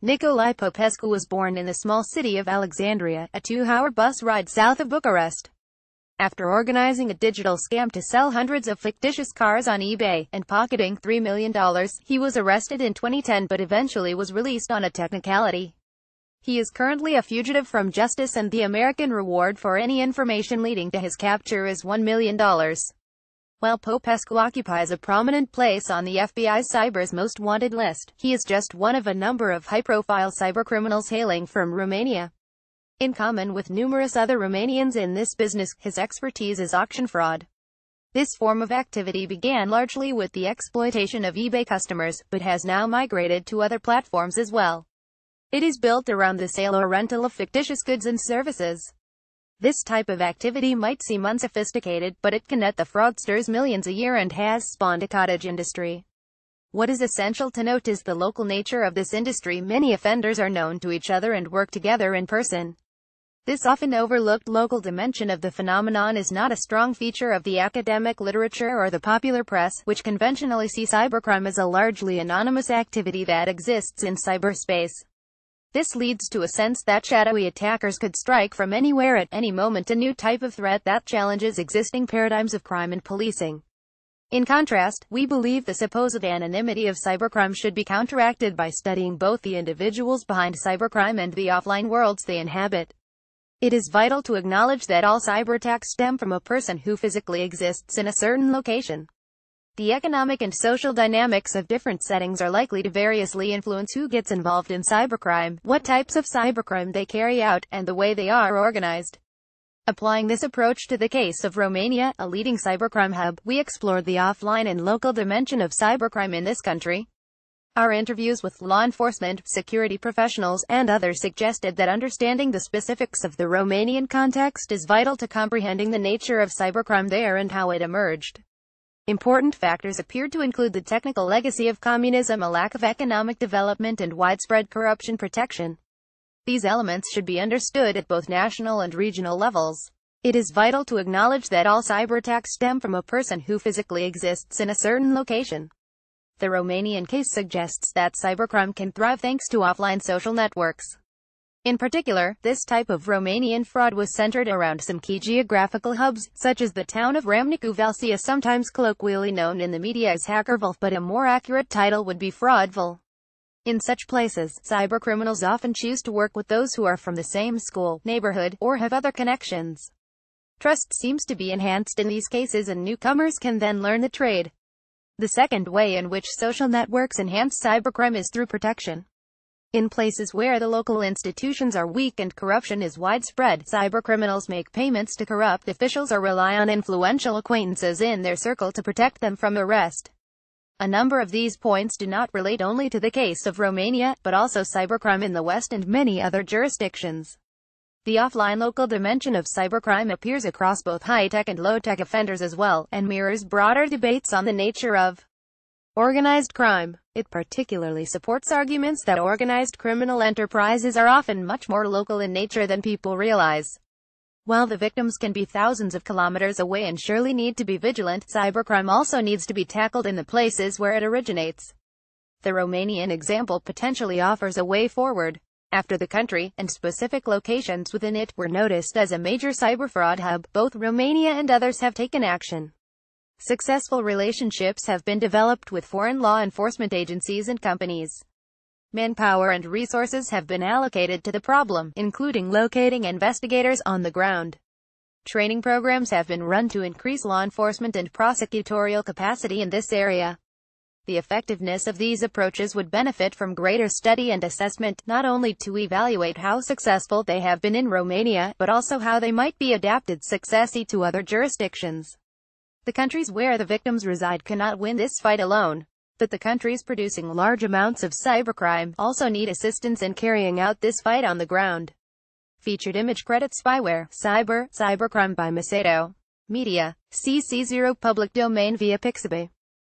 Nicolae Popescu was born in the small city of Alexandria, a 2-hour bus ride south of Bucharest. After organizing a digital scam to sell hundreds of fictitious cars on eBay, and pocketing $3 million, he was arrested in 2010 but eventually was released on a technicality. He is currently a fugitive from justice and the American reward for any information leading to his capture is $1 million. While Popescu occupies a prominent place on the FBI's Cyber's Most Wanted list, he is just one of a number of high-profile cybercriminals hailing from Romania. In common with numerous other Romanians in this business, his expertise is auction fraud. This form of activity began largely with the exploitation of eBay customers, but has now migrated to other platforms as well. It is built around the sale or rental of fictitious goods and services. This type of activity might seem unsophisticated, but it can net the fraudsters millions a year and has spawned a cottage industry. What is essential to note is the local nature of this industry. Many offenders are known to each other and work together in person. This often overlooked local dimension of the phenomenon is not a strong feature of the academic literature or the popular press, which conventionally see cybercrime as a largely anonymous activity that exists in cyberspace. This leads to a sense that shadowy attackers could strike from anywhere at any moment, a new type of threat that challenges existing paradigms of crime and policing. In contrast, we believe the supposed anonymity of cybercrime should be counteracted by studying both the individuals behind cybercrime and the offline worlds they inhabit. It is vital to acknowledge that all cyberattacks stem from a person who physically exists in a certain location. The economic and social dynamics of different settings are likely to variously influence who gets involved in cybercrime, what types of cybercrime they carry out, and the way they are organized. Applying this approach to the case of Romania, a leading cybercrime hub, we explored the offline and local dimension of cybercrime in this country. Our interviews with law enforcement, security professionals, and others suggested that understanding the specifics of the Romanian context is vital to comprehending the nature of cybercrime there and how it emerged. Important factors appeared to include the technical legacy of communism, a lack of economic development, and widespread corruption protection. These elements should be understood at both national and regional levels. It is vital to acknowledge that all cyberattacks stem from a person who physically exists in a certain location. The Romanian case suggests that cybercrime can thrive thanks to offline social networks. In particular, this type of Romanian fraud was centered around some key geographical hubs, such as the town of Râmnicu Vâlcea, sometimes colloquially known in the media as Hackerville, but a more accurate title would be Fraudville. In such places, cybercriminals often choose to work with those who are from the same school, neighborhood, or have other connections. Trust seems to be enhanced in these cases and newcomers can then learn the trade. The second way in which social networks enhance cybercrime is through protection. In places where the local institutions are weak and corruption is widespread, cybercriminals make payments to corrupt officials or rely on influential acquaintances in their circle to protect them from arrest. A number of these points do not relate only to the case of Romania, but also cybercrime in the West and many other jurisdictions. The offline local dimension of cybercrime appears across both high-tech and low-tech offenders as well, and mirrors broader debates on the nature of organized crime. It particularly supports arguments that organized criminal enterprises are often much more local in nature than people realize. While the victims can be thousands of kilometers away and surely need to be vigilant, cybercrime also needs to be tackled in the places where it originates. The Romanian example potentially offers a way forward. After the country, and specific locations within it, were noticed as a major cyberfraud hub, both Romania and others have taken action. Successful relationships have been developed with foreign law enforcement agencies and companies. Manpower and resources have been allocated to the problem, including locating investigators on the ground. Training programs have been run to increase law enforcement and prosecutorial capacity in this area. The effectiveness of these approaches would benefit from greater study and assessment, not only to evaluate how successful they have been in Romania, but also how they might be adapted successfully to other jurisdictions. The countries where the victims reside cannot win this fight alone, but the countries producing large amounts of cybercrime also need assistance in carrying out this fight on the ground. Featured image credit Spyware, Cybercrime by Macedo. Media, CC0 Public Domain via Pixabay.